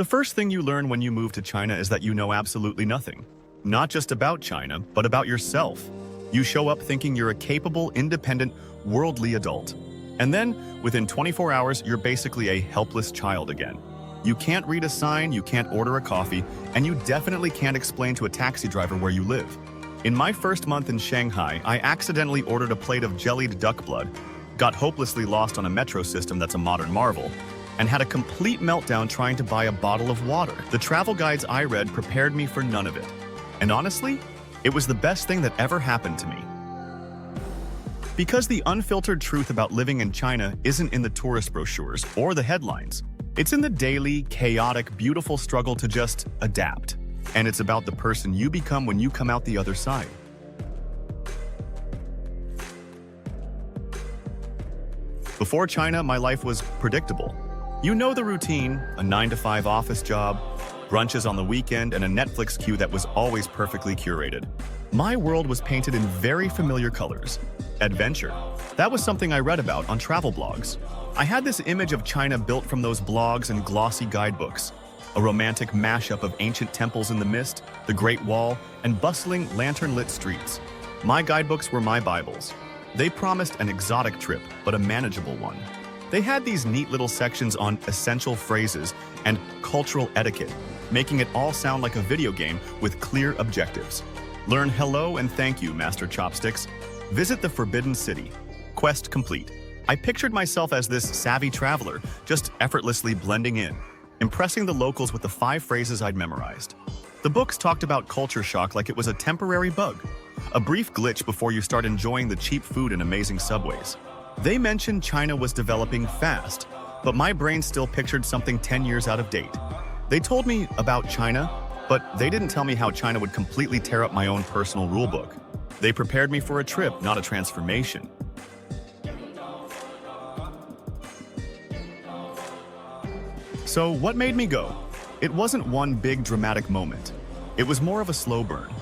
The first thing you learn when you move to China is that you know absolutely nothing. Not just about China, but about yourself. You show up thinking you're a capable, independent, worldly adult. And then, within 24 hours, you're basically a helpless child again. You can't read a sign, you can't order a coffee, and you definitely can't explain to a taxi driver where you live. In my first month in Shanghai, I accidentally ordered a plate of jellied duck blood, got hopelessly lost on a metro system that's a modern marvel, and had a complete meltdown trying to buy a bottle of water. The travel guides I read prepared me for none of it. And honestly, it was the best thing that ever happened to me. Because the unfiltered truth about living in China isn't in the tourist brochures or the headlines. It's in the daily, chaotic, beautiful struggle to just adapt. And it's about the person you become when you come out the other side. Before China, my life was predictable. You know the routine, a 9-to-5 office job, brunches on the weekend, and a Netflix queue that was always perfectly curated. My world was painted in very familiar colors. Adventure. That was something I read about on travel blogs. I had this image of China built from those blogs and glossy guidebooks. A romantic mashup of ancient temples in the mist, the Great Wall, and bustling, lantern-lit streets. My guidebooks were my Bibles. They promised an exotic trip, but a manageable one. They had these neat little sections on essential phrases and cultural etiquette, making it all sound like a video game with clear objectives. Learn hello and thank you, Master Chopsticks. Visit the Forbidden City. Quest complete. I pictured myself as this savvy traveler, just effortlessly blending in, impressing the locals with the 5 phrases I'd memorized. The books talked about culture shock like it was a temporary bug, a brief glitch before you start enjoying the cheap food and amazing subways. They mentioned China was developing fast, but my brain still pictured something 10 years out of date. They told me about China, but they didn't tell me how China would completely tear up my own personal rulebook. They prepared me for a trip, not a transformation. So what made me go? It wasn't one big dramatic moment. It was more of a slow burn.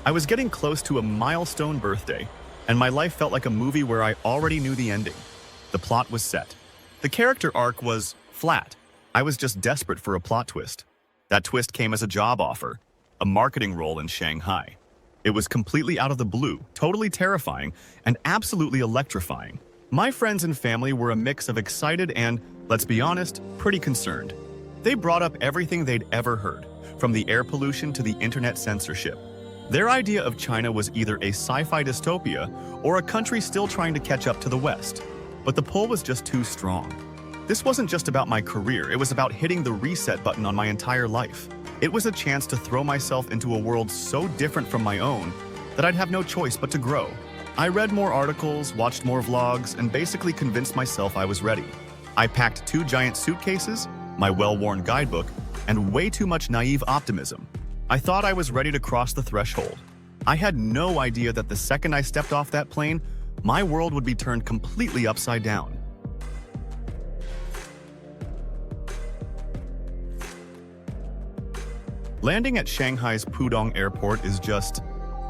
I was getting close to a milestone birthday, and my life felt like a movie where I already knew the ending. The plot was set. The character arc was flat. I was just desperate for a plot twist. That twist came as a job offer, a marketing role in Shanghai. It was completely out of the blue, totally terrifying, and absolutely electrifying. My friends and family were a mix of excited and, let's be honest, pretty concerned. They brought up everything they'd ever heard, from the air pollution to the internet censorship. Their idea of China was either a sci-fi dystopia or a country still trying to catch up to the West. But the pull was just too strong. This wasn't just about my career, it was about hitting the reset button on my entire life. It was a chance to throw myself into a world so different from my own that I'd have no choice but to grow. I read more articles, watched more vlogs, and basically convinced myself I was ready. I packed 2 giant suitcases, my well-worn guidebook, and way too much naive optimism. I thought I was ready to cross the threshold. I had no idea that the second I stepped off that plane, my world would be turned completely upside down. Landing at Shanghai's Pudong Airport is just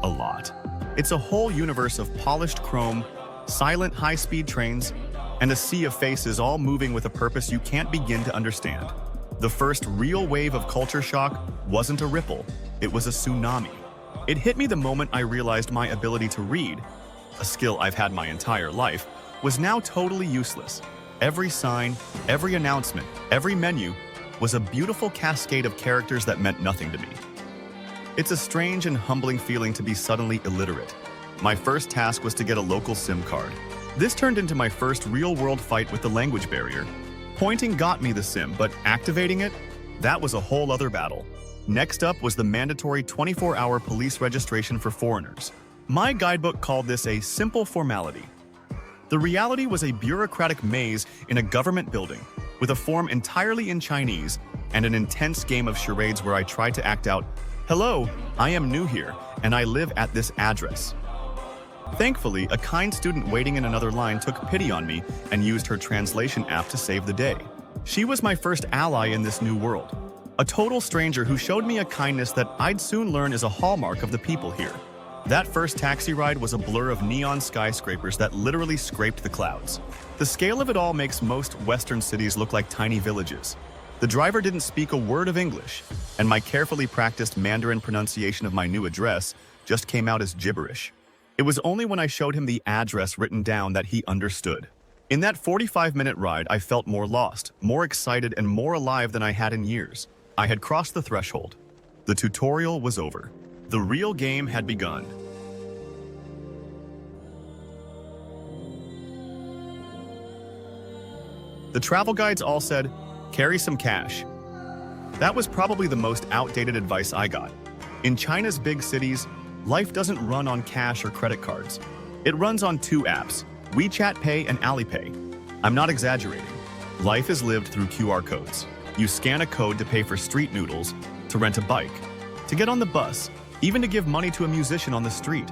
a lot. It's a whole universe of polished chrome, silent high-speed trains, and a sea of faces all moving with a purpose you can't begin to understand. The first real wave of culture shock wasn't a ripple, it was a tsunami. It hit me the moment I realized my ability to read, a skill I've had my entire life, was now totally useless. Every sign, every announcement, every menu was a beautiful cascade of characters that meant nothing to me. It's a strange and humbling feeling to be suddenly illiterate. My first task was to get a local SIM card. This turned into my first real-world fight with the language barrier. Pointing got me the SIM, but activating it? That was a whole other battle. Next up was the mandatory 24-hour police registration for foreigners. My guidebook called this a simple formality. The reality was a bureaucratic maze in a government building, with a form entirely in Chinese and an intense game of charades where I tried to act out, "Hello, I am new here, and I live at this address." Thankfully, a kind student waiting in another line took pity on me and used her translation app to save the day. She was my first ally in this new world, a total stranger who showed me a kindness that I'd soon learn is a hallmark of the people here. That first taxi ride was a blur of neon skyscrapers that literally scraped the clouds. The scale of it all makes most Western cities look like tiny villages. The driver didn't speak a word of English, and my carefully practiced Mandarin pronunciation of my new address just came out as gibberish. It was only when I showed him the address written down that he understood. In that 45-minute ride, I felt more lost, more excited, and more alive than I had in years. I had crossed the threshold. The tutorial was over. The real game had begun. The travel guides all said, "Carry some cash." That was probably the most outdated advice I got. In China's big cities, life doesn't run on cash or credit cards. It runs on two apps, WeChat Pay and Alipay. I'm not exaggerating. Life is lived through QR codes. You scan a code to pay for street noodles, to rent a bike, to get on the bus, even to give money to a musician on the street.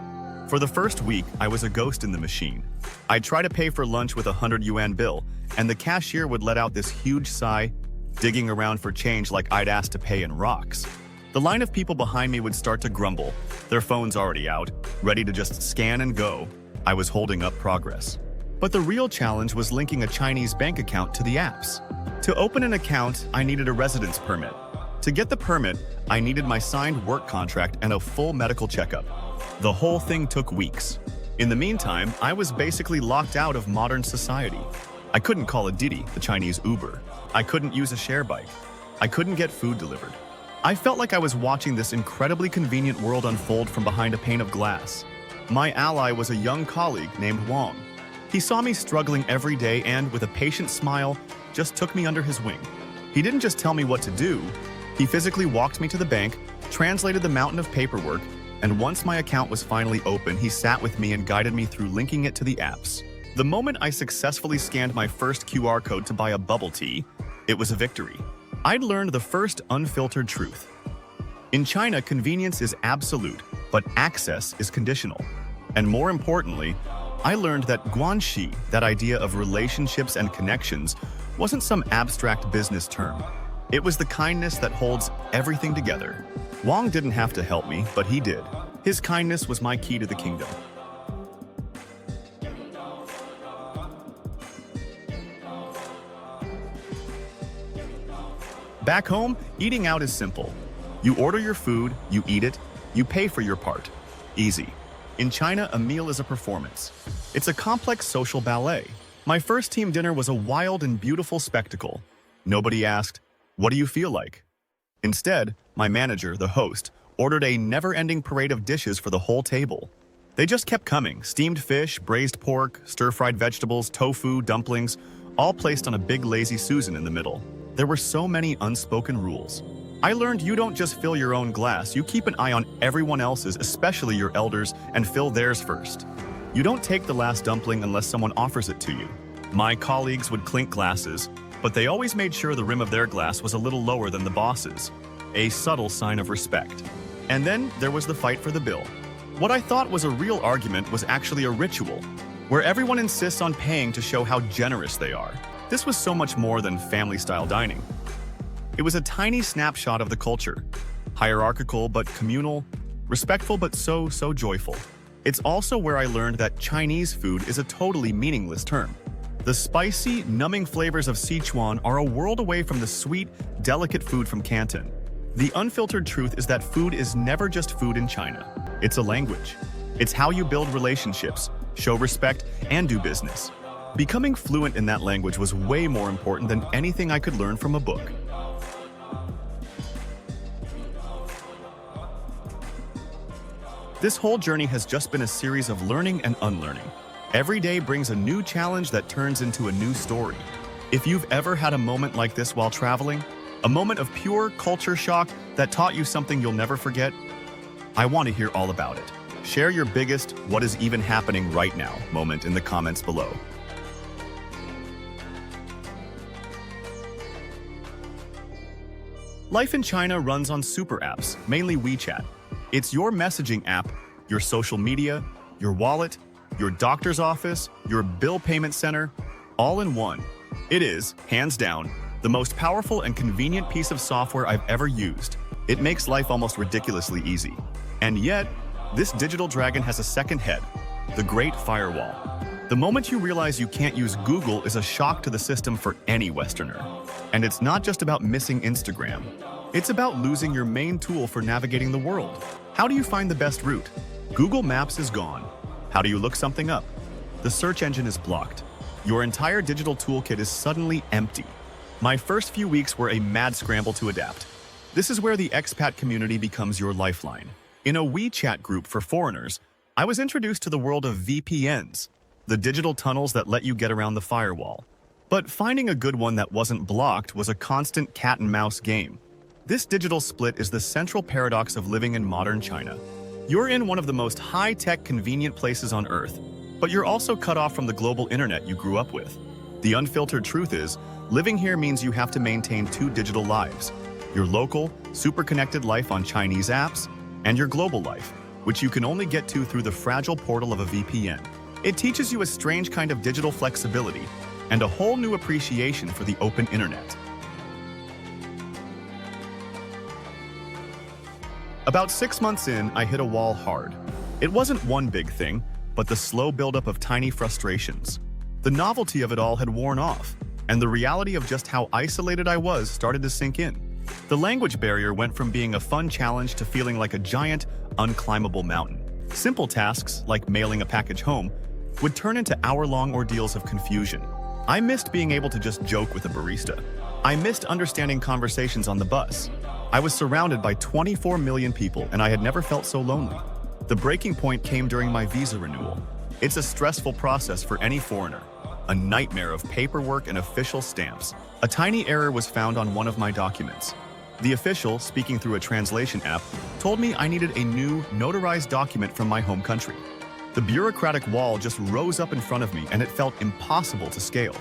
For the first week, I was a ghost in the machine. I'd try to pay for lunch with a 100 yuan bill, and the cashier would let out this huge sigh, digging around for change like I'd asked to pay in rocks. The line of people behind me would start to grumble, their phones already out, ready to just scan and go. I was holding up progress. But the real challenge was linking a Chinese bank account to the apps. To open an account, I needed a residence permit. To get the permit, I needed my signed work contract and a full medical checkup. The whole thing took weeks. In the meantime, I was basically locked out of modern society. I couldn't call a Didi, the Chinese Uber. I couldn't use a share bike. I couldn't get food delivered. I felt like I was watching this incredibly convenient world unfold from behind a pane of glass. My ally was a young colleague named Wang. He saw me struggling every day and, with a patient smile, just took me under his wing. He didn't just tell me what to do. He physically walked me to the bank, translated the mountain of paperwork, and once my account was finally open, he sat with me and guided me through linking it to the apps. The moment I successfully scanned my first QR code to buy a bubble tea, it was a victory. I'd learned the first unfiltered truth. In China, convenience is absolute, but access is conditional. And more importantly, I learned that Guanxi, that idea of relationships and connections, wasn't some abstract business term. It was the kindness that holds everything together. Wang didn't have to help me, but he did. His kindness was my key to the kingdom. Back home, eating out is simple. You order your food, you eat it, you pay for your part. Easy. In China, a meal is a performance. It's a complex social ballet. My first team dinner was a wild and beautiful spectacle. Nobody asked, "What do you feel like?" Instead, my manager, the host, ordered a never-ending parade of dishes for the whole table. They just kept coming: steamed fish, braised pork, stir-fried vegetables, tofu, dumplings, all placed on a big lazy Susan in the middle. There were so many unspoken rules. I learned you don't just fill your own glass, you keep an eye on everyone else's, especially your elders, and fill theirs first. You don't take the last dumpling unless someone offers it to you. My colleagues would clink glasses, but they always made sure the rim of their glass was a little lower than the boss's, a subtle sign of respect. And then there was the fight for the bill. What I thought was a real argument was actually a ritual, where everyone insists on paying to show how generous they are. This was so much more than family-style dining. It was a tiny snapshot of the culture, hierarchical but communal, respectful but so joyful. It's also where I learned that Chinese food is a totally meaningless term. The spicy, numbing flavors of Sichuan are a world away from the sweet, delicate food from Canton. The unfiltered truth is that food is never just food in China. It's a language. It's how you build relationships, show respect, and do business. Becoming fluent in that language was way more important than anything I could learn from a book. This whole journey has just been a series of learning and unlearning. Every day brings a new challenge that turns into a new story. If you've ever had a moment like this while traveling, a moment of pure culture shock that taught you something you'll never forget, I want to hear all about it. Share your biggest "what is even happening right now" moment in the comments below. Life in China runs on super apps, mainly WeChat. It's your messaging app, your social media, your wallet, your doctor's office, your bill payment center, all in one. It is, hands down, the most powerful and convenient piece of software I've ever used. It makes life almost ridiculously easy. And yet, this digital dragon has a second head, the Great Firewall. The The moment you realize you can't use Google is a shock to the system for any Westerner. And it's not just about missing Instagram. It's about losing your main tool for navigating the world. How do you find the best route? Google Maps is gone. How do you look something up? The search engine is blocked. Your entire digital toolkit is suddenly empty. My first few weeks were a mad scramble to adapt. This is where the expat community becomes your lifeline. In a WeChat group for foreigners, I was introduced to the world of VPNs, the digital tunnels that let you get around the firewall. But finding a good one that wasn't blocked was a constant cat-and-mouse game. This digital split is the central paradox of living in modern China. You're in one of the most high-tech, convenient places on Earth, but you're also cut off from the global internet you grew up with. The unfiltered truth is, living here means you have to maintain two digital lives: your local, super-connected life on Chinese apps, and your global life, which you can only get to through the fragile portal of a VPN. It teaches you a strange kind of digital flexibility and a whole new appreciation for the open internet. About 6 months in, I hit a wall hard. It wasn't one big thing, but the slow buildup of tiny frustrations. The novelty of it all had worn off, and the reality of just how isolated I was started to sink in. The language barrier went from being a fun challenge to feeling like a giant, unclimbable mountain. Simple tasks, like mailing a package home, would turn into hour-long ordeals of confusion. I missed being able to just joke with a barista. I missed understanding conversations on the bus. I was surrounded by 24 million people, and I had never felt so lonely. The breaking point came during my visa renewal. It's a stressful process for any foreigner. A nightmare of paperwork and official stamps. A tiny error was found on one of my documents. The official, speaking through a translation app, told me I needed a new, notarized document from my home country. The bureaucratic wall just rose up in front of me, and it felt impossible to scale.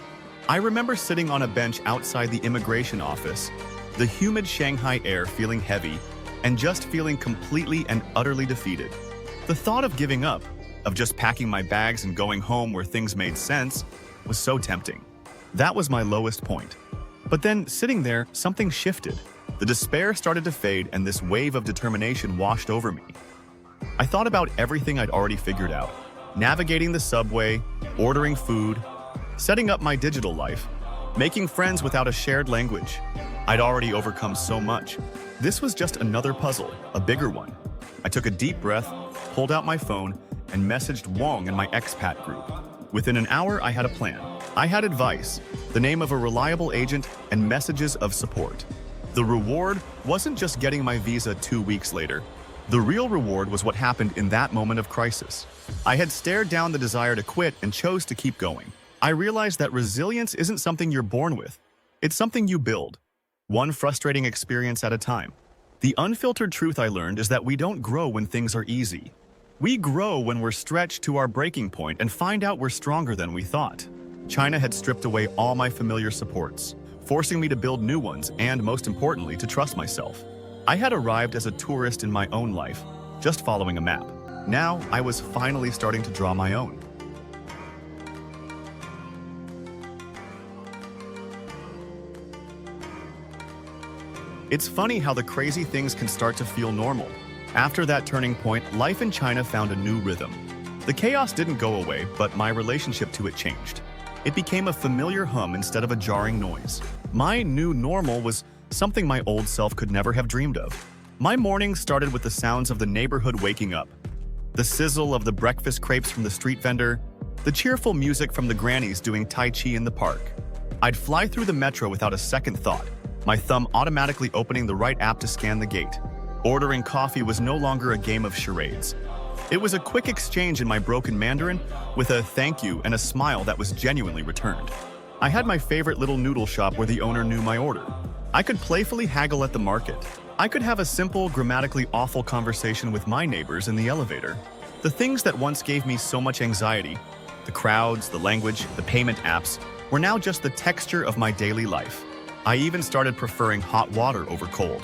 I remember sitting on a bench outside the immigration office, the humid Shanghai air feeling heavy, and just feeling completely and utterly defeated. The thought of giving up, of just packing my bags and going home where things made sense, was so tempting. That was my lowest point. But then, sitting there, something shifted. The despair started to fade, and this wave of determination washed over me. I thought about everything I'd already figured out: navigating the subway, ordering food, setting up my digital life, making friends without a shared language. I'd already overcome so much. This was just another puzzle, a bigger one. I took a deep breath, pulled out my phone, and messaged Wong in my expat group. Within an hour, I had a plan. I had advice, the name of a reliable agent, and messages of support. The reward wasn't just getting my visa 2 weeks later. The real reward was what happened in that moment of crisis. I had stared down the desire to quit and chose to keep going. I realized that resilience isn't something you're born with. It's something you build, one frustrating experience at a time. The unfiltered truth I learned is that we don't grow when things are easy. We grow when we're stretched to our breaking point and find out we're stronger than we thought. China had stripped away all my familiar supports, forcing me to build new ones and, most importantly, to trust myself. I had arrived as a tourist in my own life, just following a map. Now, I was finally starting to draw my own. It's funny how the crazy things can start to feel normal. After that turning point, life in China found a new rhythm. The chaos didn't go away, but my relationship to it changed. It became a familiar hum instead of a jarring noise. My new normal was something my old self could never have dreamed of. My mornings started with the sounds of the neighborhood waking up, the sizzle of the breakfast crepes from the street vendor, the cheerful music from the grannies doing Tai Chi in the park. I'd fly through the metro without a second thought, my thumb automatically opening the right app to scan the gate. Ordering coffee was no longer a game of charades. It was a quick exchange in my broken Mandarin with a thank you and a smile that was genuinely returned. I had my favorite little noodle shop where the owner knew my order. I could playfully haggle at the market. I could have a simple, grammatically awful conversation with my neighbors in the elevator. The things that once gave me so much anxiety, the crowds, the language, the payment apps, were now just the texture of my daily life. I even started preferring hot water over cold.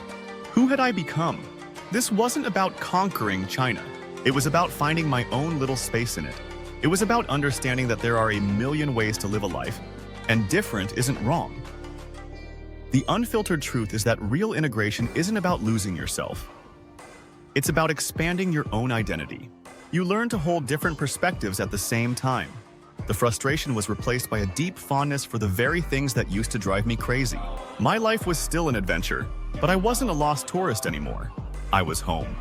Who had I become? This wasn't about conquering China. It was about finding my own little space in it. It was about understanding that there are a million ways to live a life, and different isn't wrong. The unfiltered truth is that real integration isn't about losing yourself. It's about expanding your own identity. You learn to hold different perspectives at the same time. The frustration was replaced by a deep fondness for the very things that used to drive me crazy. My life was still an adventure, but I wasn't a lost tourist anymore. I was home.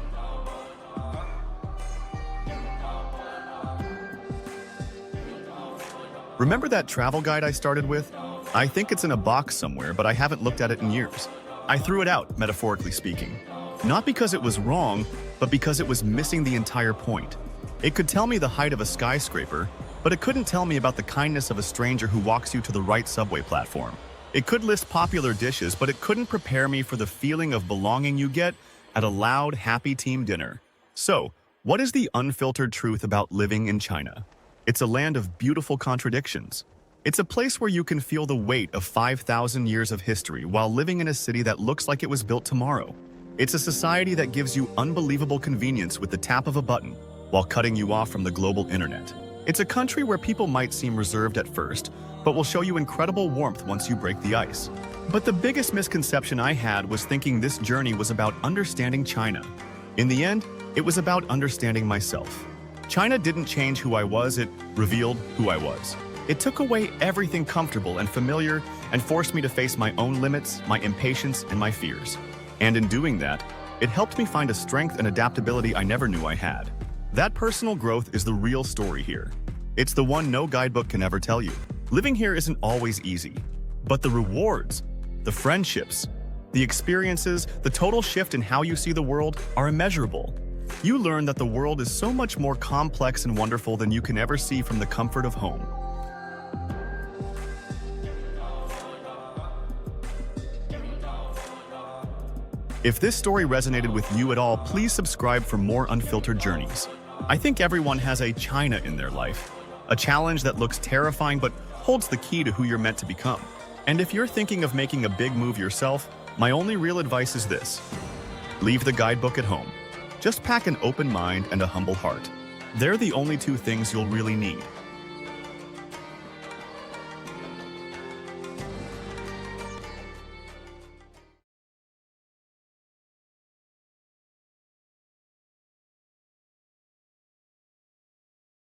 Remember that travel guide I started with? I think it's in a box somewhere, but I haven't looked at it in years. I threw it out, metaphorically speaking. Not because it was wrong, but because it was missing the entire point. It could tell me the height of a skyscraper, but it couldn't tell me about the kindness of a stranger who walks you to the right subway platform. It could list popular dishes, but it couldn't prepare me for the feeling of belonging you get at a loud, happy team dinner. So, what is the unfiltered truth about living in China? It's a land of beautiful contradictions. It's a place where you can feel the weight of 5,000 years of history while living in a city that looks like it was built tomorrow. It's a society that gives you unbelievable convenience with the tap of a button while cutting you off from the global internet. It's a country where people might seem reserved at first, but will show you incredible warmth once you break the ice. But the biggest misconception I had was thinking this journey was about understanding China. In the end, it was about understanding myself. China didn't change who I was, it revealed who I was. It took away everything comfortable and familiar and forced me to face my own limits, my impatience, and my fears. And in doing that, it helped me find a strength and adaptability I never knew I had. That personal growth is the real story here. It's the one no guidebook can ever tell you. Living here isn't always easy, but the rewards, the friendships, the experiences, the total shift in how you see the world are immeasurable. You learn that the world is so much more complex and wonderful than you can ever see from the comfort of home. If this story resonated with you at all, please subscribe for more unfiltered journeys. I think everyone has a China in their life, a challenge that looks terrifying but holds the key to who you're meant to become. And if you're thinking of making a big move yourself, my only real advice is this: leave the guidebook at home. Just pack an open mind and a humble heart. They're the only two things you'll really need.